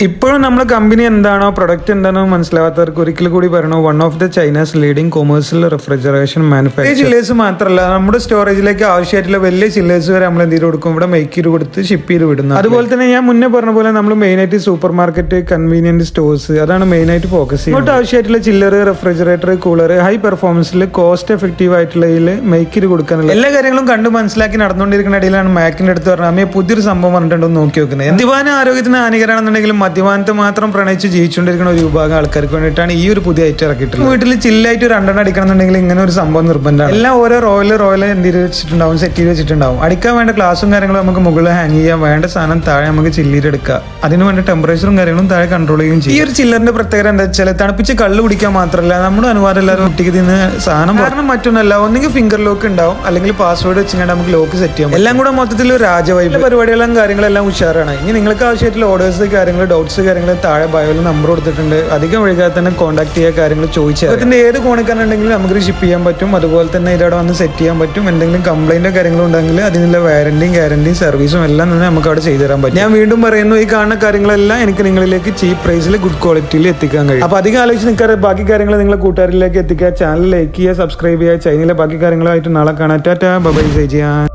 ഇപ്പോഴും നമ്മുടെ കമ്പനി എന്താണോ പ്രൊഡക്റ്റ് എന്താണോ മനസ്സിലാവാത്തവർക്ക് ഒരിക്കൽ കൂടി പറയണോ, one of the China's leading commercial refrigeration manufacture. Chillers മാത്രമല്ല, നമ്മുടെ സ്റ്റോറേജിലേക്ക് ആവശ്യമായിട്ടുള്ള വലിയ ചില്ലേഴ്സ് വരെ നമ്മൾ എന്ത് ചെയ്ത് കൊടുക്കും, ഇവിടെ മേക്ക് ചെയ്ത് കൊടുത്ത് ഷിപ്പ് ചെയ്ത് വിടുന്നത്. അതുപോലെ തന്നെ ഞാൻ മുന്നേ പറഞ്ഞ പോലെ നമ്മൾ മെയിനായിട്ട് സൂപ്പർ മാർക്കറ്റ്, കൺവീനിയന്റ് സ്റ്റോഴ്സ്, അതാണ് മെയിനായിട്ട് ഫോക്കസ് ചെയ്യുന്നത്. ഇങ്ങോട്ട് ആവശ്യമായിട്ടുള്ള ചില്ലർ, റെഫ്രിജറേറ്റർ, കൂളർ, ഹൈ പെർഫോമൻസിൽ കോസ്റ്റ് എഫക്റ്റീവ് ആയിട്ടുള്ള മേക്ക് ചെയ്ത് കൊടുക്കാനുള്ള എല്ലാ കാര്യങ്ങളും കണ്ട് മനസ്സിലാക്കി നടന്നുകൊണ്ടിരിക്കുന്ന ഇടയിലാണ് മാക്കിന്റെ അടുത്ത് പറഞ്ഞാൽ അമ്മയെ പുതിയൊരു സംഭവം പറഞ്ഞിട്ടുണ്ടോ നോക്കി വെക്കുന്നത്. മദ്യപാന ആരോഗ്യത്തിന് ഹാനികരമാണെന്നുണ്ടെങ്കിലും മദ്യപാനത്തെ മാത്രം പ്രണയിച്ച് ജീവിച്ചുകൊണ്ടിരിക്കുന്ന ഒരു വിഭാഗം ആൾക്കാർക്ക് വേണ്ടിയിട്ടാണ് ഈ ഒരു പുതിയ ഐറ്റം ഇറക്കിയിട്ടുള്ളത്. വീട്ടിൽ ചില്ലായിട്ട് ഒരു 2 അടിക്കണം എന്നുണ്ടെങ്കിൽ ഇങ്ങനെ ഒരു സംഭവം നിർബന്ധമാണ്. എല്ലാം ഓരോ റോയൽ എന്ത് ചെയ്ത് വെച്ചിട്ടുണ്ടാവും, സെറ്റ് ചെയ്ത് വെച്ചിട്ടുണ്ടാവും. അടിക്കാൻ വേണ്ട ഗ്ലാസും കാര്യങ്ങളും നമുക്ക് മുകളിൽ ഹാങ് ചെയ്യാം, വേണ്ട സാധനം താഴെ നമുക്ക് ചില്ലിയിട്ട് എടുക്കാം. അതിന് വേണ്ട ടെമ്പറേച്ചറും കാര്യങ്ങളും താഴെ കൺട്രോൾ ചെയ്യുകയും ചെയ്യും. ഈ ഒരു ചില്ലറിന്റെ പ്രത്യേകത എന്താ വെച്ചാൽ തണുപ്പിച്ച് കള്ള് കുടിക്കാൻ മാത്രമല്ല, നമ്മുടെ അനുവാദം എല്ലാവരും കുട്ടിക്ക് തിന്ന് സാധനം. കാരണം മറ്റൊന്നല്ല, ഒന്നെങ്കിൽ ഫിംഗർ ലോക്ക് ഉണ്ടാവും, അല്ലെങ്കിൽ പാസ്വേഡ് വെച്ചിട്ട് നമുക്ക് ലോക്ക് സെറ്റ് ചെയ്യാം. എല്ലാം കൂടെ മൊത്തത്തിൽ ഒരു രാജവൈബ്. പരിപാടികളും കാര്യങ്ങളെല്ലാം ഉഷാറാണ്. ഇനി നിങ്ങൾക്ക് ആവശ്യമായിട്ടുള്ള ഓർഡേഴ്സ്, കാര്യങ്ങൾ, ഡൗട്ട്സ്, കാര്യങ്ങൾ താഴെ ബയോയിൽ നമ്പർ കൊടുത്തിട്ടുണ്ട്. അധികം വൈകാതെ തന്നെ കോൺടാക്ട് ചെയ്യുക, കാര്യങ്ങൾ ചോദിച്ചാൽ അതിന്റെ ഏത് കോണിക്കാനുണ്ടെങ്കിലും നമുക്ക് ഷിപ്പ് ചെയ്യാൻ പറ്റും. അതുപോലെ തന്നെ ഇതവിടെ വന്ന് സെറ്റ് ചെയ്യാൻ പറ്റും. എന്തെങ്കിലും കംപ്ലൈന്റോ കാര്യങ്ങളോ ഉണ്ടെങ്കിൽ അതിനുള്ള ഗ്യാരണ്ടിയും സർവീസും എല്ലാം തന്നെ നമുക്ക് അവിടെ ചെയ്തു തരാൻ പറ്റും. ഞാൻ വീണ്ടും പറയുന്നു, ഈ കാണുന്ന കാര്യങ്ങളെല്ലാം എനിക്ക് നിങ്ങളിലേക്ക് ചീപ്പ് പ്രൈസിൽ ഗുഡ് ക്വാളിറ്റിയിൽ എത്തിക്കാൻ കഴിയും. അപ്പോൾ അധികം ആലോചിച്ച് നിൽക്കാറ്, ബാക്കി കാര്യങ്ങൾ നിങ്ങളെ കൂട്ടുകാരിലേക്ക് എത്തിക്കുക. ചാനൽ ലൈക്ക് ചെയ്യുക, സബ്സ്ക്രൈബ് ചെയ്യുക. ചൈനയിലെ ബാക്കി കാര്യങ്ങളായിട്ട് നാളെ കാണാം. ടാറ്റാ, ബൈ, ചെയ്യാൻ.